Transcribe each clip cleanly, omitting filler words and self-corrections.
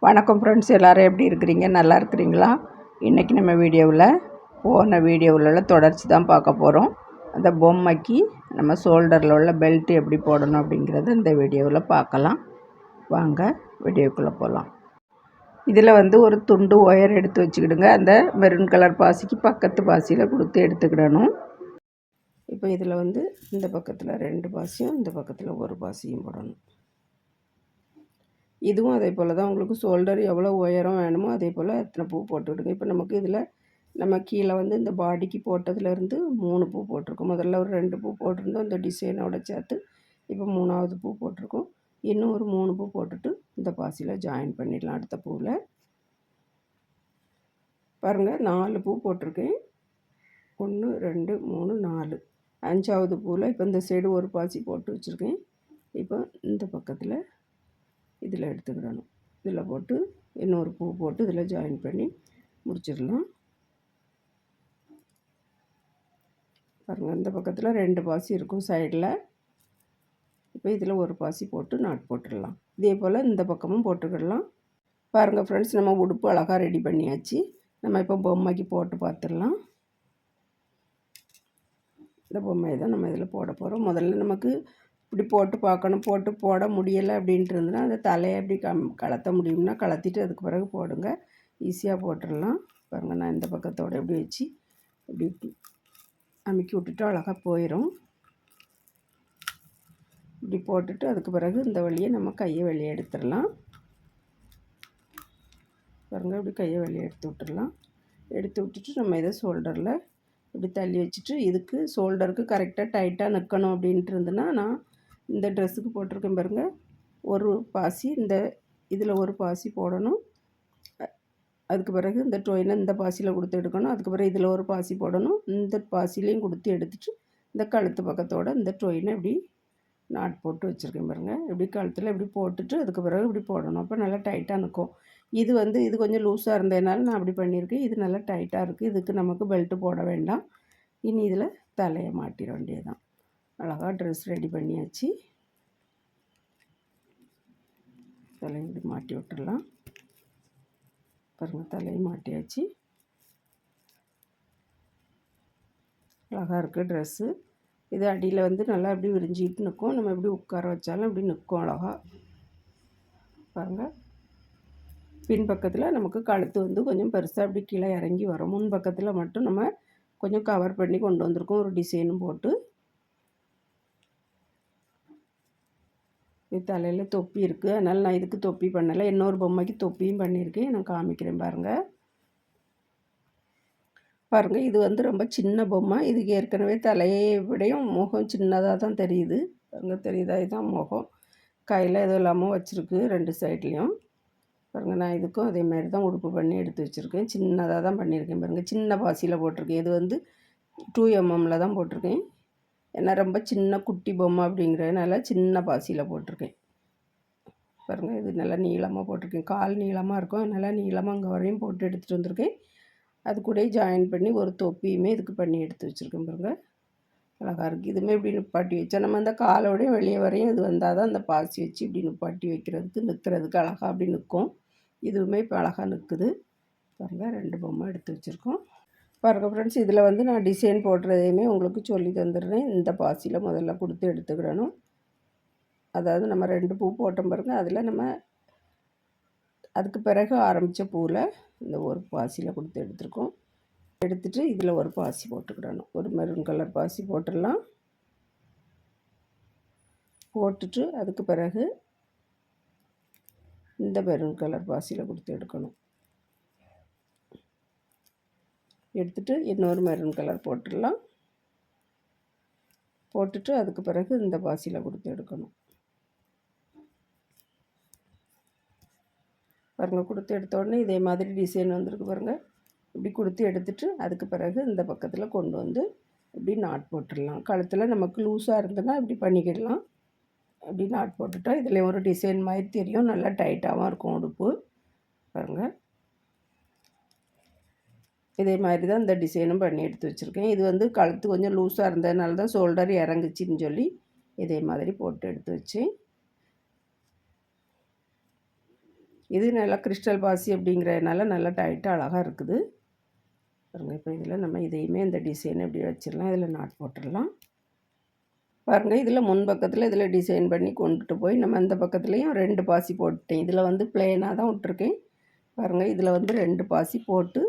வணக்கம் ஃப்ரெண்ட்ஸ், எல்லோரும் எப்படி இருக்கிறீங்க? நல்லா இருக்கிறீங்களா? இன்றைக்கி நம்ம போன வீடியோவில் தொடர்ச்சி தான் பார்க்க போகிறோம். அந்த பொம்மைக்கு நம்ம ஷோல்டரில் உள்ள பெல்ட் எப்படி போடணும் அப்படிங்கிறத இந்த வீடியோவில் பார்க்கலாம். வாங்க வீடியோக்குள்ளே போகலாம். இதில் ஒரு துண்டு ஒயர் எடுத்து வச்சுக்கிடுங்க. அந்த மெரூன் கலர் பாசிக்கு பக்கத்து பாசியில் கொடுத்து எடுத்துக்கிடணும். இப்போ இதில் இந்த பக்கத்தில் 2 பாசியும் இந்த பக்கத்தில் 1 பாசியும் போடணும். இதுவும் அதே போல் தான். உங்களுக்கு ஷோல்டர் எவ்வளோ உயரம் வேணுமோ அதே போல் எத்தனை பூ போட்டுவிடுங்க. இப்போ நமக்கு இதில் நம்ம கீழே இந்த பாடிக்கு போட்டதுலேருந்து 3 பூ போட்டிருக்கோம். முதல்ல ஒரு 2 பூ போட்டிருந்தோம் இந்த டிசைனோட சேர்த்து. இப்போ 3ஆவது பூ போட்டிருக்கோம். இன்னும் ஒரு 3 பூ போட்டுட்டு இந்த பாசியில் ஜாயின் பண்ணிடலாம். அடுத்த பூவில் பாருங்கள் 4 பூ போட்டிருக்கேன். 1 2 3 4 5ஆவது பூவில் இப்போ இந்த சைடு ஒரு பாசி போட்டு வச்சுருக்கேன். இப்போ இந்த பக்கத்தில் இதில் எடுத்துக்கிடணும். இதில் போட்டு இன்னொரு பூ போட்டு இதில் ஜாயின் பண்ணி முடிச்சிடலாம். பாருங்கள், இந்த பக்கத்தில் 2 பாசி இருக்கும் சைடில். இப்போ இதில் ஒரு பாசி போட்டு நாட் போட்டுடலாம். இதே போல் இந்த பக்கமும் போட்டுக்கிடலாம். பாருங்கள் ஃப்ரெண்ட்ஸ், நம்ம உடுப்பு அழகாக ரெடி பண்ணியாச்சு. நம்ம இப்போ பொம்மைக்கு போட்டு பார்த்துடலாம். இந்த பொம்மையை தான் நம்ம இதில் போட போகிறோம். முதல்ல நமக்கு இப்படி போட்டு பார்க்கணும். போட முடியலை அப்படின்ட்டு இருந்ததுன்னா அந்த தலையை அப்படி கலத்த முடியும்னா கலத்திட்டு அதுக்கு பிறகு போடுங்க. ஈஸியாக போட்டுடலாம். பாருங்கள், நான் இந்த பக்கத்தோடு எப்படி வச்சு இப்படி அமுக்கி விட்டுட்டு அழகாக போயிடும். இப்படி போட்டுட்டு அதுக்கு பிறகு இந்த வழியை நம்ம கையை வெளியே எடுத்துடலாம். பாருங்கள், இப்படி கையை வெளியே எடுத்து விட்டுடலாம். எடுத்து விட்டுட்டு நம்ம இதை ஷோல்டரில் இப்படி தள்ளி வச்சுட்டு இதுக்கு ஷோல்டருக்கு கரெக்டாக டைட்டாக நிற்கணும் அப்படின்ட்டு இருந்ததுன்னா நான் இந்த ட்ரெஸ்ஸுக்கு போட்டிருக்கேன் பாருங்கள். ஒரு பாசி இதில் ஒரு பாசி போடணும். அதுக்கு பிறகு இந்த டொயினை இந்த பாசியில் கொடுத்து எடுக்கணும். அதுக்கு பிறகு இதில் ஒரு பாசி போடணும். இந்த பாசிலையும் கொடுத்து எடுத்துட்டு இந்த கழுத்து பக்கத்தோடு இந்த டொயினை இப்படி நாட் போட்டு வச்சுருக்கேன் பாருங்கள். இப்படி கழுத்தில் இப்படி போட்டுட்டு அதுக்கு பிறகு இப்படி போடணும். அப்போ நல்லா டைட்டாக நிற்கும். இது கொஞ்சம் லூஸாக இருந்ததுனால நான் அப்படி பண்ணியிருக்கேன். இது நல்லா டைட்டாக இருக்குது. இதுக்கு நமக்கு பெல்ட்டு போட வேண்டாம். இனி இதில் தலையை மாட்டிட வேண்டியதுதான். அழகாக ட்ரெஸ் ரெடி பண்ணியாச்சு. தலையை இப்படி மாட்டி விட்டுடலாம். பாருங்கள், தலையை மாட்டியாச்சு. அழகாக இருக்குது ட்ரெஸ்ஸு. இது அடியில் நல்லா இப்படி விரிஞ்சிட்டு நிற்கும். நம்ம எப்படி உட்கார வச்சாலும் இப்படி நிற்கும் அழகாக. பாருங்கள், பின்பக்கத்தில் நமக்கு கழுத்து கொஞ்சம் பெருசாக அப்படி கீழே இறங்கி வரும். முன் பக்கத்தில் மட்டும் நம்ம கொஞ்சம் கவர் பண்ணி கொண்டு வந்திருக்கோம் ஒரு டிசைனும் போட்டு. இது தலையில் தொப்பி இருக்குது, அதனால் நான் இதுக்கு தொப்பி பண்ணலை. இன்னொரு பொம்மைக்கு தொப்பியும் பண்ணியிருக்கேன். நான் காமிக்கிறேன் பாருங்கள். பாருங்கள், இது ரொம்ப சின்ன பொம்மை. இதுக்கு ஏற்கனவே தலையை விடையும் முகம் சின்னதாக தான் தெரியுது. பாருங்கள், தெரியுதா? இதுதான் முகம். கையில் எதுவும் இல்லாமல் வச்சுருக்கு 2 சைட்லேயும். பாருங்கள், நான் இதுக்கும் அதே மாதிரி தான் உடுப்பு பண்ணி எடுத்து வச்சுருக்கேன். சின்னதாக தான் பண்ணியிருக்கேன் பாருங்கள். சின்ன பாசியில் போட்டிருக்கேன். இது 2 mm தான் போட்டிருக்கேன். ஏன்னா ரொம்ப சின்ன குட்டி பொம்மை அப்படிங்கிறதுனால சின்ன பாசியில் போட்டிருக்கேன். பாருங்கள், இது நல்லா நீளமாக போட்டிருக்கேன். கால் நீளமாக இருக்கும், நல்லா நீளமாக அங்கே வரையும் போட்டு எடுத்துகிட்டு வந்திருக்கேன். அது கூட ஜாயின் பண்ணி ஒரு தொப்பியுமே இதுக்கு பண்ணி எடுத்து வச்சுருக்கேன் பாருங்கள். அழகாக இருக்குது. இதுவுமே இப்படி நிப்பாட்டி வச்சா நம்ம அந்த காலோடைய வெளியே வரையும் இது வந்தால் தான் அந்த பாசி வச்சு இப்படி நிப்பாட்டி வைக்கிறதுக்கு நிற்கிறதுக்கு அழகாக அப்படி நிற்கும். இதுவுமே இப்போ அழகாக நிற்குது. பாருங்கள், 2 பொம்மை எடுத்து வச்சுருக்கோம். பாருங்கள் ஃப்ரெண்ட்ஸ், இதில் நான் டிசைன் போடுறதையுமே உங்களுக்கு சொல்லி தந்துடுறேன். இந்த பாசியில் முதல்ல கொடுத்து எடுத்துக்கிடணும். அதாவது நம்ம 2 பூ போட்டோம் பாருங்கள். அதில் நம்ம அதுக்கு பிறகு ஆரம்பித்த பூவில் இந்த ஒரு பாசியில் கொடுத்து எடுத்துருக்கோம். எடுத்துகிட்டு இதில் ஒரு பாசி போட்டுக்கிடணும். ஒரு மெரூன் கலர் பாசி போட்டுடலாம். போட்டுட்டு அதுக்கு பிறகு இந்த மெரூன் கலர் பாசியில் கொடுத்து எடுக்கணும். எடுத்துகிட்டு இன்னொரு மெரூன் கலர் போட்டுடலாம். போட்டுட்டு அதுக்கு பிறகு இந்த பாசியில் கொடுத்து எடுக்கணும். பாருங்கள், கொடுத்து எடுத்த உடனே இதே மாதிரி டிசைன் வந்திருக்கு பாருங்கள். இப்படி கொடுத்து எடுத்துட்டு அதுக்கு பிறகு இந்த பக்கத்தில் கொண்டு வந்து இப்படி நாட் போட்டுடலாம். கழுத்தில் நமக்கு லூஸாக இருந்ததுன்னா இப்படி பண்ணிக்கிடலாம். இப்படி நாட் போட்டுட்டா இதில் ஒரு டிசைன் மாதிரி தெரியும். நல்லா டைட்டாகவும் இருக்கும் உடுப்பு. பாருங்கள், இதே மாதிரி தான் இந்த டிசைனும் பண்ணி எடுத்து வச்சுருக்கேன். இது கழுத்து கொஞ்சம் லூஸாக இருந்ததுனால தான் ஷோல்டர் இறங்குச்சின்னு சொல்லி இதே மாதிரி போட்டு எடுத்து வச்சேன். இது நல்லா கிறிஸ்டல் பாசி அப்படிங்கிறதுனால நல்லா டைட்டாக அழகாக இருக்குது பாருங்கள். இப்போ இதில் நம்ம இதையுமே இந்த டிசைன் எப்படி வச்சிடலாம், இதில் நாட் போட்டுடலாம் பாருங்கள். இதில் முன் பக்கத்தில் இதில் டிசைன் பண்ணி கொண்டுட்டு போய் நம்ம அந்த பக்கத்துலேயும் 2 பாசி போட்டுட்டேன். இதில் வந்து ப்ளெயினாக தான் விட்ருக்கேன் பாருங்கள். இதில் வந்து 2 பாசி போட்டு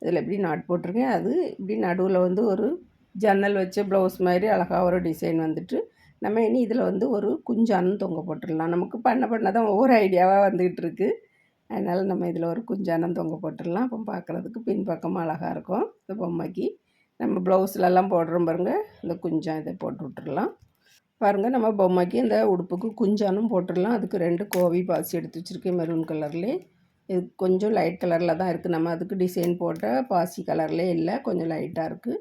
இதில் எப்படி நாட் போட்டிருக்கேன். அது இப்படி நடுவில் வந்து ஒரு ஜன்னல் வச்ச ப்ளவுஸ் மாதிரி அழகாக ஒரு டிசைன் வந்துட்டு நம்ம இனி இதில் வந்து ஒரு குஞ்சானும் தொங்க போட்டுடலாம். நமக்கு பண்ண தான் ஒவ்வொரு ஐடியாவாக வந்துக்கிட்டு இருக்குது. அதனால் நம்ம இதில் ஒரு குஞ்சானம் தொங்க போட்டுடலாம். அப்போ பார்க்குறதுக்கு பின்பக்கமாக அழகாக இருக்கும். இந்த பொம்மைக்கு நம்ம ப்ளவுஸ்லலாம் போடுறோம் பாருங்கள், இந்த குஞ்சான் இதை போட்டு விட்டுடலாம் பாருங்கள். நம்ம பொம்மைக்கு இந்த உடுப்புக்கு குஞ்சானும் போட்டுடலாம். அதுக்கு 2 கோவி பாசி எடுத்து வச்சுருக்கேன் மெரூன் கலர்லேயே. இது கொஞ்சம் லைட் கலரில் தான் இருக்குது. நம்ம அதுக்கு டிசைன் போட்ட பாசி கலர்லேயே இல்லை, கொஞ்சம் லைட்டாக இருக்குது.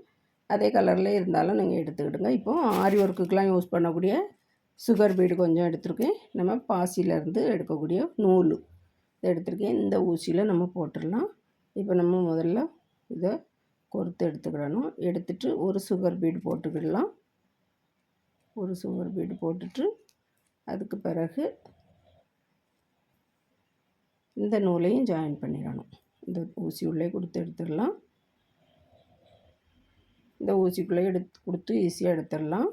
அதே கலரில் இருந்தாலும் நீங்கள் எடுத்துக்கிடுங்க. இப்போது ஆரி ஒர்க்குக்கெலாம் யூஸ் பண்ணக்கூடிய சுகர் பீடு கொஞ்சம் எடுத்துருக்கேன். நம்ம பாசியிலேருந்து எடுக்கக்கூடிய நூல் இதை எடுத்துருக்கேன். இந்த ஊசியில் நம்ம போட்டுடலாம். இப்போ நம்ம முதல்ல இதை கொறுத்து எடுத்துக்கிடணும். எடுத்துகிட்டு ஒரு சுகர் பீடு போட்டுக்கிடலாம். ஒரு சுகர் பீடு போட்டுட்டு அதுக்கு பிறகு இந்த நூலையும் ஜாயின் பண்ணிடணும். இந்த ஊசி உள்ளே கொடுத்து எடுத்துடலாம். இந்த ஊசிக்குள்ளே கொடுத்து ஈஸியாக எடுத்துடலாம்.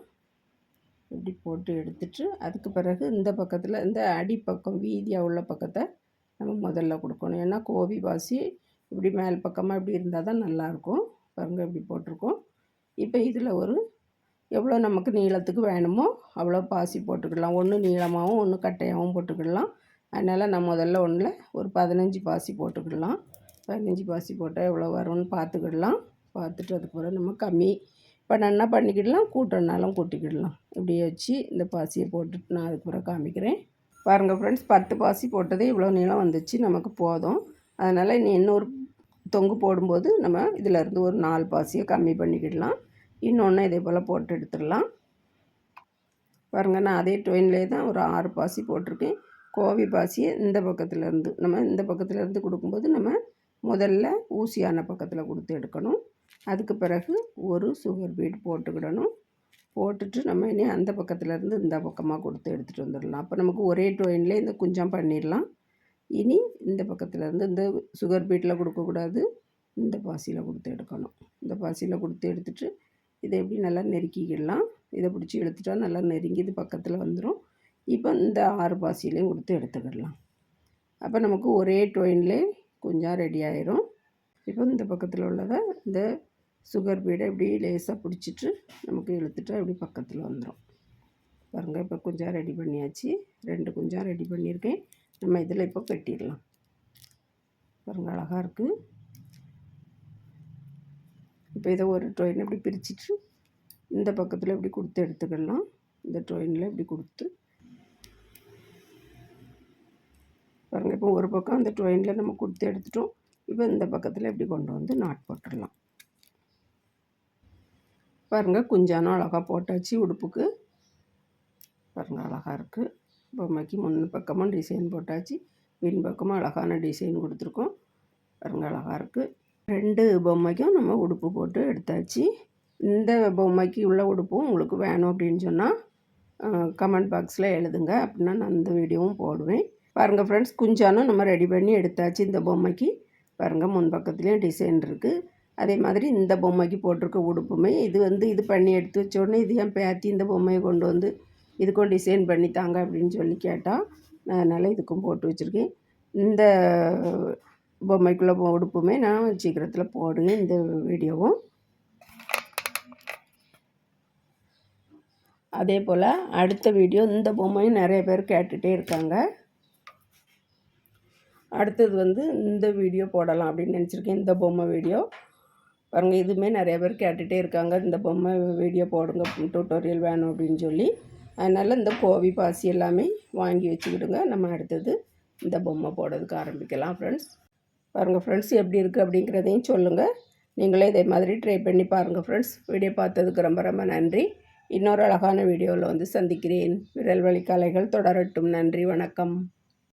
இப்படி போட்டு எடுத்துட்டு அதுக்கு பிறகு இந்த பக்கத்தில் இந்த அடிப்பக்கம் வீதியாக உள்ள பக்கத்தை நம்ம முதல்ல கொடுக்கணும். ஏன்னா கோவி பாசி இப்படி மேல் பக்கமாக இப்படி இருந்தால் தான் நல்லாயிருக்கும். பாருங்கள் இப்படி போட்டிருக்கோம். இப்போ இதில் ஒரு எவ்வளோ நமக்கு நீளத்துக்கு வேணுமோ அவ்வளோ பாசி போட்டுக்கிடலாம். ஒன்று நீளமாகவும் ஒன்று கட்டையாகவும் போட்டுக்கிடலாம். அதனால் நான் முதல்ல ஒன்றில் ஒரு 15 பாசி போட்டுக்கிடலாம். 15 பாசி போட்டால் எவ்வளோ வரும்னு பார்த்துக்கிடலாம். பார்த்துட்டு அதுக்கப்புறம் நம்ம கம்மி பண்ணணுன்னா பண்ணிக்கிடலாம், கூட்டணுனாலும் கூட்டிக்கிடலாம். இப்படி வச்சு இந்த பாசியை போட்டுட்டு நான் அதுக்கப்புறம் காமிக்கிறேன். பாருங்கள் ஃப்ரெண்ட்ஸ், 10 பாசி போட்டதே இவ்வளோ நீளம் வந்துச்சு, நமக்கு போதும். அதனால் இனி இன்னொரு தொங்கு போடும்போது நம்ம இதிலேருந்து ஒரு 4 பாசியை கம்மி பண்ணிக்கிடலாம். இன்னொன்று இதே போல் போட்டு எடுத்துடலாம். பாருங்கள், நான் அதே ட்ரெயின்லேயே தான் ஒரு 6 பாசி போட்டிருக்கேன். கோவி பாசியை இந்த பக்கத்துலேருந்து நம்ம இந்த பக்கத்துலேருந்து கொடுக்கும்போது நம்ம முதல்ல ஊசியான பக்கத்தில் கொடுத்து எடுக்கணும். அதுக்கு பிறகு ஒரு சுகர் பீட் போட்டுக்கிடணும். போட்டுட்டு நம்ம இனி அந்த பக்கத்துலேருந்து இந்த பக்கமாக கொடுத்து எடுத்துகிட்டு வந்துடலாம். அப்போ நமக்கு ஒரே டொயின்லேயே இந்த குஞ்சம் பண்ணிடலாம். இனி இந்த பக்கத்துலேருந்து இந்த சுகர் பீட்டில் கொடுக்கக்கூடாது, இந்த பாசியில் கொடுத்து எடுக்கணும். இந்த பாசியில் கொடுத்து எடுத்துகிட்டு இதை எப்படி நல்லா நெருக்கிக்கிடலாம். இதை பிடிச்சி எடுத்துட்டா நல்லா நெருங்கி இது பக்கத்தில் வந்துடும். இப்போ இந்த 6 பாசிலையும் கொடுத்து எடுத்துக்கிடலாம். அப்போ நமக்கு ஒரே டொயின்லே கொஞ்சம் ரெடி ஆயிரும். இப்போ இந்த பக்கத்தில் உள்ளதை இந்த சுகர் பீடை இப்படி லேசாக பிடிச்சிட்டு நமக்கு இழுத்துட்டு அப்படி பக்கத்தில் வந்துடும். பாருங்கள், இப்போ கொஞ்சம் ரெடி பண்ணியாச்சு. 2 கொஞ்சம் ரெடி பண்ணியிருக்கேன். நம்ம இதில் இப்போ கட்டிடலாம். பாருங்கள், அழகாக இருக்குது. இப்போ இதை ஒரு ட்ரெயின் இப்படி பிரிச்சுட்டு இந்த பக்கத்தில் இப்படி கொடுத்து எடுத்துக்கலாம். இந்த ட்ரெயினில் இப்படி கொடுத்து பாருங்கள், இப்போ ஒரு பக்கம் அந்த ட்ரெயினில் நம்ம கொடுத்து எடுத்துட்டோம். இப்போ இந்த பக்கத்தில் இப்படி கொண்டு வந்து நாட் போட்டுடலாம். பாருங்கள், குஞ்சானும் அழகாக போட்டாச்சு உடுப்புக்கு. பாருங்கள், அழகாக இருக்குது. பொம்மைக்கு முன் பக்கமும் டிசைன் போட்டாச்சு, பின் பக்கமும் அழகான டிசைன் கொடுத்துருக்கோம். பாருங்கள், அழகாக இருக்குது. 2 பொம்மைக்கும் நம்ம உடுப்பு போட்டு எடுத்தாச்சு. இந்த பொம்மைக்கு உள்ள உடுப்பும் உங்களுக்கு வேணும் அப்படின்னு சொன்னால் கமெண்ட் பாக்ஸில் எழுதுங்க. அப்படின்னா நான் அந்த வீடியோவும் போடுவேன். பாருங்கள் ஃப்ரெண்ட்ஸ், குஞ்சானும் நம்ம ரெடி பண்ணி எடுத்தாச்சு. இந்த பொம்மைக்கு பாருங்கள், முன் பக்கத்துலேயும் டிசைன் இருக்குது. அதே மாதிரி இந்த பொம்மைக்கு போட்டிருக்க உடுப்புமே இது பண்ணி எடுத்து வச்ச உடனே இது ஏன் பேத்தி இந்த பொம்மையை கொண்டு வந்து இதுக்கும் டிசைன் பண்ணி தாங்க அப்படின்னு சொல்லி கேட்டால் நான் அதனால் இதுக்கும் போட்டு வச்சுருக்கேன். இந்த பொம்மைக்குள்ளே உடுப்புமே நான் சீக்கிரத்தில் போடுவேன் இந்த வீடியோவும். அதே போல் அடுத்த வீடியோ இந்த பொம்மையும் நிறைய பேர் கேட்டுகிட்டே இருக்காங்க. அடுத்தது இந்த வீடியோ போடலாம் அப்படின்னு நினச்சிருக்கேன். இந்த பொம்மை வீடியோ பாருங்கள், இதுவுமே நிறைய பேர் கேட்டுகிட்டே இருக்காங்க. இந்த பொம்மை வீடியோ போடுங்க, டியூட்டோரியல் வேணும் அப்படின்னு சொல்லி. அதனால் இந்த கோவி பாசி எல்லாமே வாங்கி வச்சுக்கிடுங்க. நம்ம அடுத்தது இந்த பொம்மை போடுறதுக்கு ஆரம்பிக்கலாம் ஃப்ரெண்ட்ஸ். பாருங்கள் ஃப்ரெண்ட்ஸ், எப்படி இருக்குது அப்படிங்கிறதையும் சொல்லுங்கள். நீங்களே இதே மாதிரி ட்ரை பண்ணி பாருங்கள் ஃப்ரெண்ட்ஸ். வீடியோ பார்த்ததுக்கு ரொம்ப ரொம்ப நன்றி. இன்னொரு அழகான வீடியோவில் சந்திக்கிறேன். விரல் வலி கலைகள் தொடரட்டும். நன்றி, வணக்கம்.